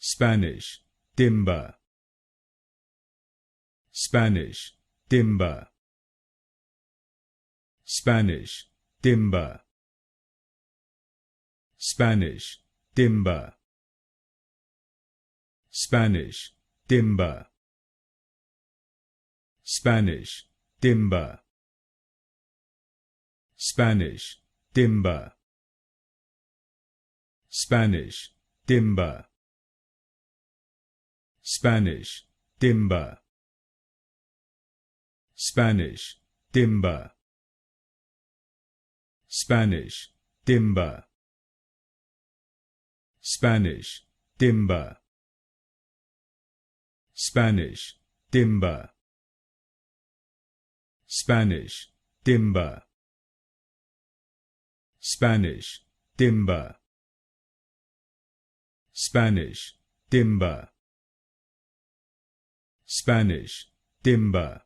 Spanish, Timba. Spanish, Timba. Spanish, Timba. Spanish, Timba. Spanish, Timba. Spanish, Timba. Spanish, Timba. Spanish, Timba. Spanish, Timba. Spanish, Timba. Spanish, Timba. Spanish, Timba. Spanish, Timba. Spanish, Timba. Spanish, Timba. Spanish, Timba. Spanish, Timba.